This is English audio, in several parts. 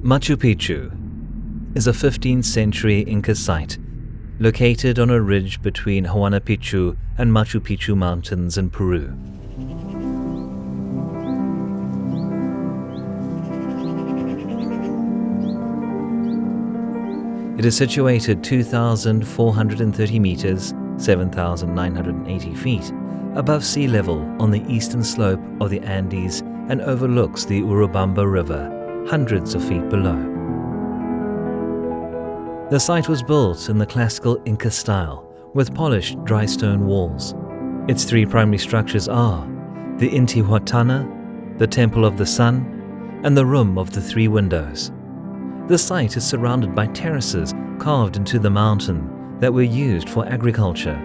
Machu Picchu is a 15th century Inca site located on a ridge between Huayna Picchu and Machu Picchu mountains in Peru. It is situated 2,430 meters, 7,980 feet, above sea level on the eastern slope of the Andes and overlooks the Urubamba River, hundreds of feet below. The site was built in the classical Inca style, with polished dry stone walls. Its three primary structures are the Inti-huatana, the Temple of the Sun, and the Room of the Three Windows. The site is surrounded by terraces carved into the mountain that were used for agriculture.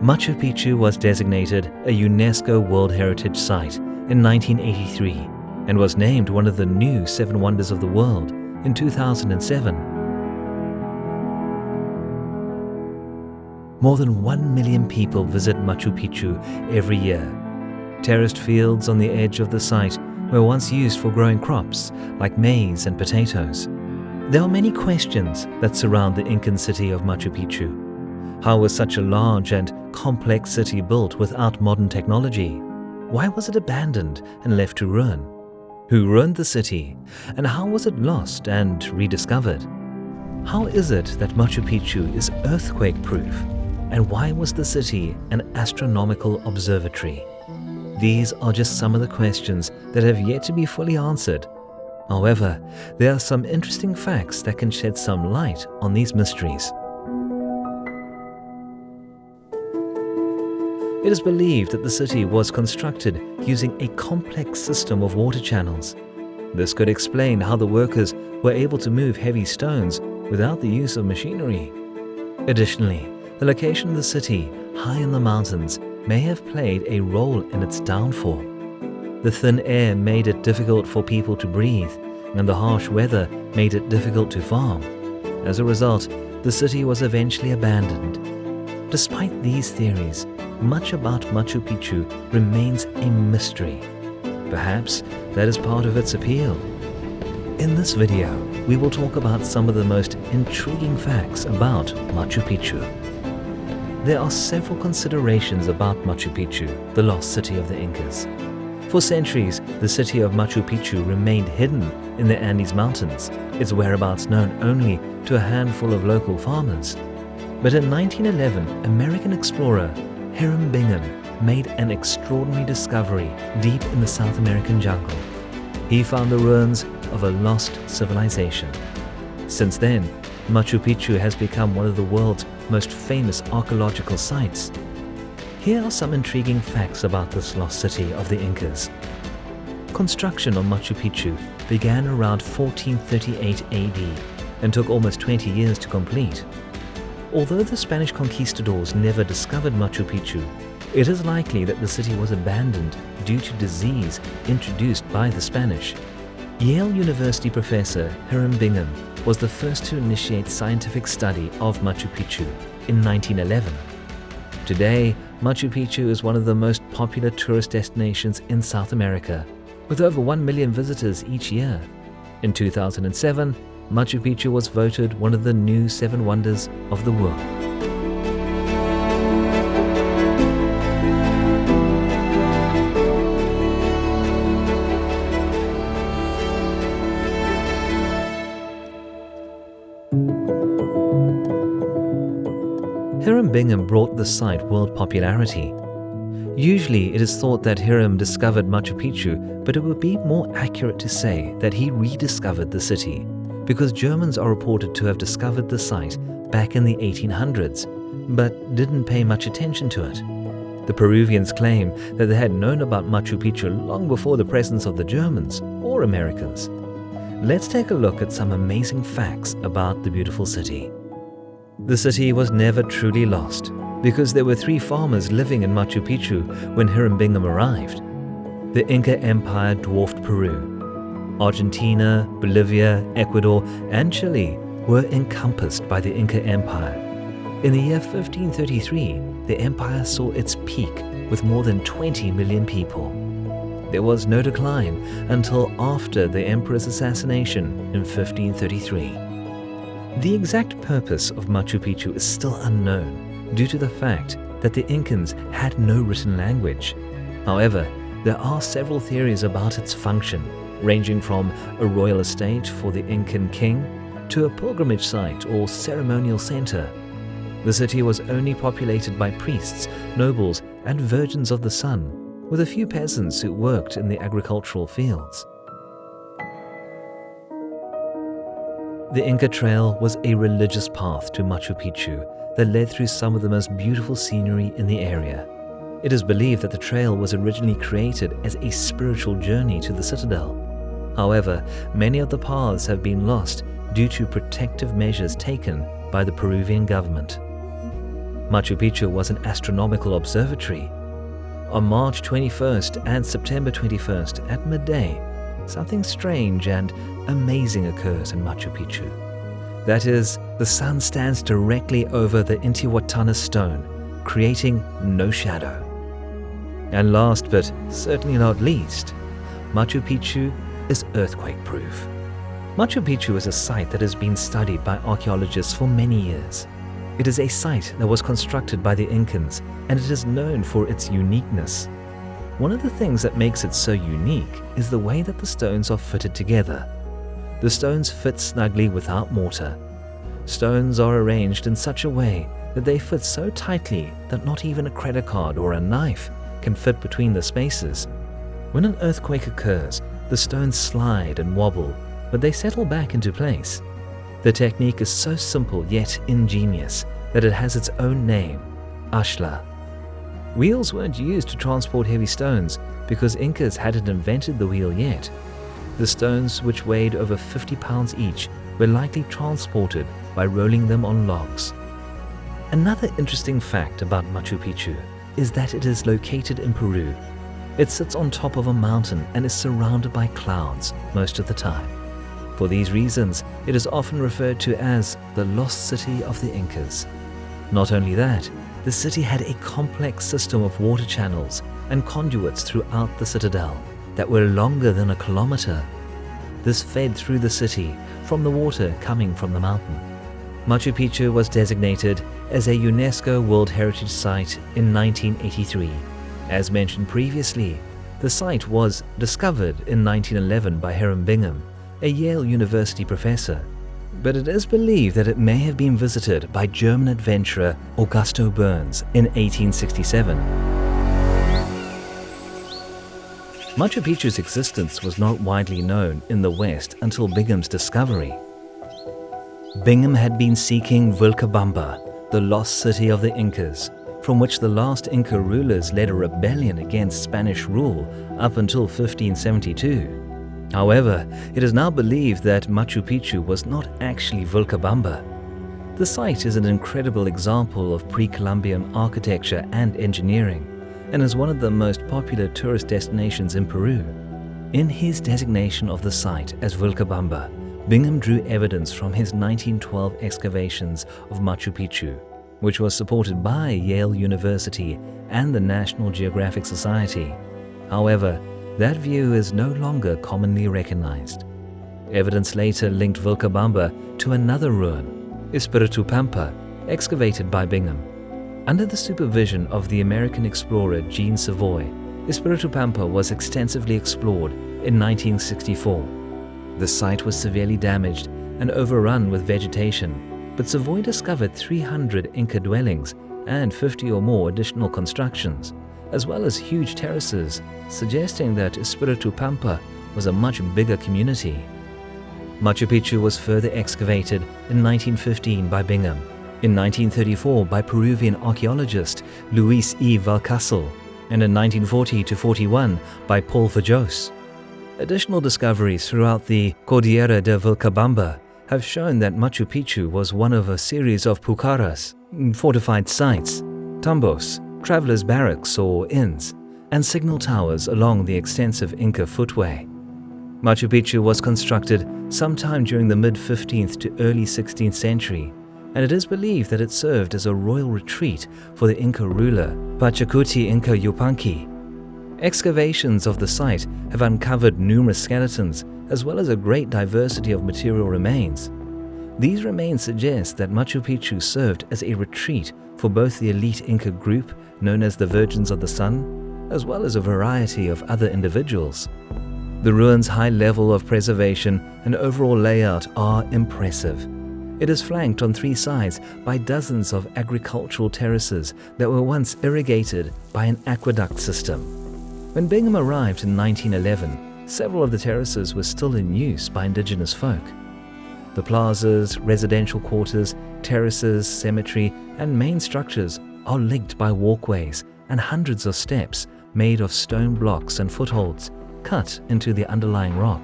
Machu Picchu was designated a UNESCO World Heritage Site in 1983 and was named one of the new 7 Wonders of the World in 2007. More than 1 million people visit Machu Picchu every year. Terraced fields on the edge of the site were once used for growing crops like maize and potatoes. There are many questions that surround the Incan city of Machu Picchu. How was such a large and complex city built without modern technology? Why was it abandoned and left to ruin? Who ruined the city, and how was it lost and rediscovered? How is it that Machu Picchu is earthquake-proof, and why was the city an astronomical observatory? These are just some of the questions that have yet to be fully answered. However, there are some interesting facts that can shed some light on these mysteries. It is believed that the city was constructed using a complex system of water channels. This could explain how the workers were able to move heavy stones without the use of machinery. Additionally, the location of the city, high in the mountains, may have played a role in its downfall. The thin air made it difficult for people to breathe, and the harsh weather made it difficult to farm. As a result, the city was eventually abandoned. Despite these theories, much about Machu Picchu remains a mystery. Perhaps that is part of its appeal. In this video, we will talk about some of the most intriguing facts about Machu Picchu. There are several considerations about Machu Picchu, the lost city of the Incas. For centuries, the city of Machu Picchu remained hidden in the Andes Mountains, its whereabouts known only to a handful of local farmers. But in 1911, American explorer Hiram Bingham made an extraordinary discovery deep in the South American jungle. He found the ruins of a lost civilization. Since then, Machu Picchu has become one of the world's most famous archaeological sites. Here are some intriguing facts about this lost city of the Incas. Construction on Machu Picchu began around 1438 AD and took almost 20 years to complete. Although the Spanish conquistadors never discovered Machu Picchu, it is likely that the city was abandoned due to disease introduced by the Spanish. Yale University professor Hiram Bingham was the first to initiate scientific study of Machu Picchu in 1911. Today, Machu Picchu is one of the most popular tourist destinations in South America, with over 1 million visitors each year. In 2007, Machu Picchu was voted one of the new 7 Wonders of the World. Hiram Bingham brought the site world popularity. Usually it is thought that Hiram discovered Machu Picchu, but it would be more accurate to say that he rediscovered the city, because Germans are reported to have discovered the site back in the 1800s, but didn't pay much attention to it. The Peruvians claim that they had known about Machu Picchu long before the presence of the Germans or Americans. Let's take a look at some amazing facts about the beautiful city. The city was never truly lost, because there were 3 farmers living in Machu Picchu when Hiram Bingham arrived. The Inca Empire dwarfed Peru. Argentina, Bolivia, Ecuador, and Chile were encompassed by the Inca Empire. In the year 1533, the empire saw its peak with more than 20 million people. There was no decline until after the emperor's assassination in 1533. The exact purpose of Machu Picchu is still unknown due to the fact that the Incans had no written language. However, there are several theories about its function, ranging from a royal estate for the Incan king to a pilgrimage site or ceremonial center. The city was only populated by priests, nobles, and virgins of the sun, with a few peasants who worked in the agricultural fields. The Inca Trail was a religious path to Machu Picchu that led through some of the most beautiful scenery in the area. It is believed that the trail was originally created as a spiritual journey to the citadel. However, many of the paths have been lost due to protective measures taken by the Peruvian government. Machu Picchu was an astronomical observatory. On March 21st and September 21st at midday, something strange and amazing occurs in Machu Picchu. That is, the sun stands directly over the Inti-huatana stone, creating no shadow. And last but certainly not least, Machu Picchu is earthquake-proof. Machu Picchu is a site that has been studied by archaeologists for many years. It is a site that was constructed by the Incans, and it is known for its uniqueness. One of the things that makes it so unique is the way that the stones are fitted together. The stones fit snugly without mortar. Stones are arranged in such a way that they fit so tightly that not even a credit card or a knife can fit between the spaces. When an earthquake occurs, the stones slide and wobble, but they settle back into place. The technique is so simple yet ingenious that it has its own name, ashlar. Wheels weren't used to transport heavy stones because Incas hadn't invented the wheel yet. The stones, which weighed over 50 pounds each, were likely transported by rolling them on logs. Another interesting fact about Machu Picchu is that it is located in Peru. It sits on top of a mountain and is surrounded by clouds most of the time. For these reasons, it is often referred to as the lost city of the Incas. Not only that, the city had a complex system of water channels and conduits throughout the citadel that were longer than a kilometer. This fed through the city from the water coming from the mountain. Machu Picchu was designated as a UNESCO World Heritage Site in 1983. As mentioned previously, the site was discovered in 1911 by Hiram Bingham, a Yale University professor, but it is believed that it may have been visited by German adventurer Augusto Burns in 1867. Machu Picchu's existence was not widely known in the West until Bingham's discovery. Bingham had been seeking Vilcabamba, the lost city of the Incas, from which the last Inca rulers led a rebellion against Spanish rule up until 1572. However, it is now believed that Machu Picchu was not actually Vilcabamba. The site is an incredible example of pre-Columbian architecture and engineering, and is one of the most popular tourist destinations in Peru. In his designation of the site as Vilcabamba, Bingham drew evidence from his 1912 excavations of Machu Picchu, which was supported by Yale University and the National Geographic Society. However, that view is no longer commonly recognized. Evidence later linked Vilcabamba to another ruin, Espiritu Pampa, excavated by Bingham. Under the supervision of the American explorer Jean Savoy, Espiritu Pampa was extensively explored in 1964. The site was severely damaged and overrun with vegetation, but Savoy discovered 300 Inca dwellings and 50 or more additional constructions, as well as huge terraces, suggesting that Espiritu Pampa was a much bigger community. Machu Picchu was further excavated in 1915 by Bingham, in 1934 by Peruvian archaeologist Luis E. Valcasel, and in 1940-41 by Paul Verjoos. Additional discoveries throughout the Cordillera de Vilcabamba have shown that Machu Picchu was one of a series of pucaras, fortified sites, tambos, travelers' barracks or inns, and signal towers along the extensive Inca footway. Machu Picchu was constructed sometime during the mid-15th to early 16th century, and it is believed that it served as a royal retreat for the Inca ruler Pachacuti Inca Yupanqui. Excavations of the site have uncovered numerous skeletons as well as a great diversity of material remains. These remains suggest that Machu Picchu served as a retreat for both the elite Inca group known as the Virgins of the Sun, as well as a variety of other individuals. The ruins' high level of preservation and overall layout are impressive. It is flanked on 3 sides by dozens of agricultural terraces that were once irrigated by an aqueduct system. When Bingham arrived in 1911, several of the terraces were still in use by indigenous folk. The plazas, residential quarters, terraces, cemetery, and main structures are linked by walkways and hundreds of steps made of stone blocks and footholds cut into the underlying rock.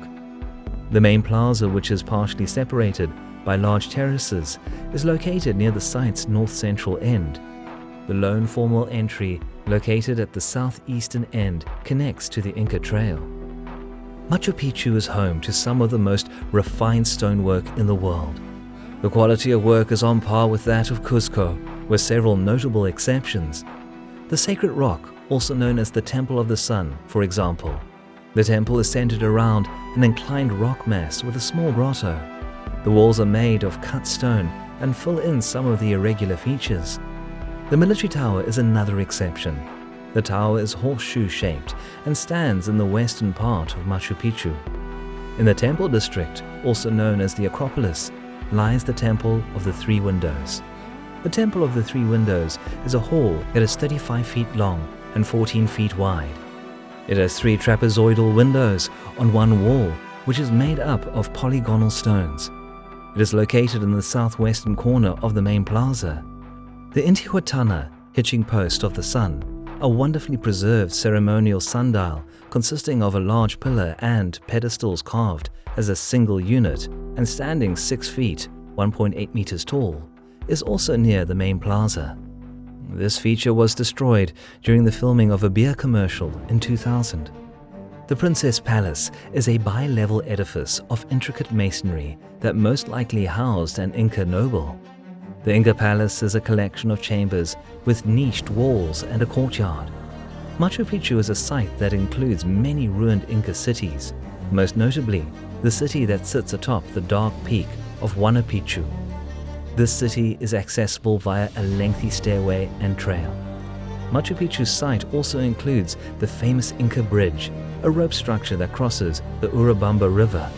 The main plaza, which is partially separated by large terraces, is located near the site's north-central end. The lone formal entry, located at the southeastern end, connects to the Inca Trail. Machu Picchu is home to some of the most refined stonework in the world. The quality of work is on par with that of Cuzco, with several notable exceptions. The sacred rock, also known as the Temple of the Sun, for example. The temple is centered around an inclined rock mass with a small grotto. The walls are made of cut stone and fill in some of the irregular features. The military tower is another exception. The tower is horseshoe-shaped and stands in the western part of Machu Picchu. In the temple district, also known as the Acropolis, lies the Temple of the Three Windows. The Temple of the Three Windows is a hall that is 35 feet long and 14 feet wide. It has 3 trapezoidal windows on one wall, which is made up of polygonal stones. It is located in the southwestern corner of the main plaza. The Inti-huatana, hitching post of the sun, a wonderfully preserved ceremonial sundial consisting of a large pillar and pedestals carved as a single unit and standing 6 feet, 1.8 meters tall, is also near the main plaza. This feature was destroyed during the filming of a beer commercial in 2000. The Princess Palace is a bi-level edifice of intricate masonry that most likely housed an Inca noble. The Inca Palace is a collection of chambers with niched walls and a courtyard. Machu Picchu is a site that includes many ruined Inca cities, most notably the city that sits atop the dark peak of Huayna Picchu. This city is accessible via a lengthy stairway and trail. Machu Picchu's site also includes the famous Inca Bridge, a rope structure that crosses the Urubamba River.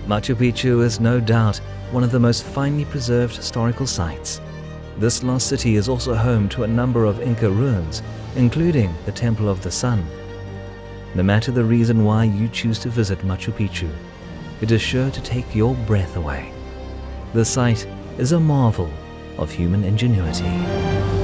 Machu Picchu is no doubt one of the most finely preserved historical sites. This lost city is also home to a number of Inca ruins, including the Temple of the Sun. No matter the reason why you choose to visit Machu Picchu, it is sure to take your breath away. The site is a marvel of human ingenuity.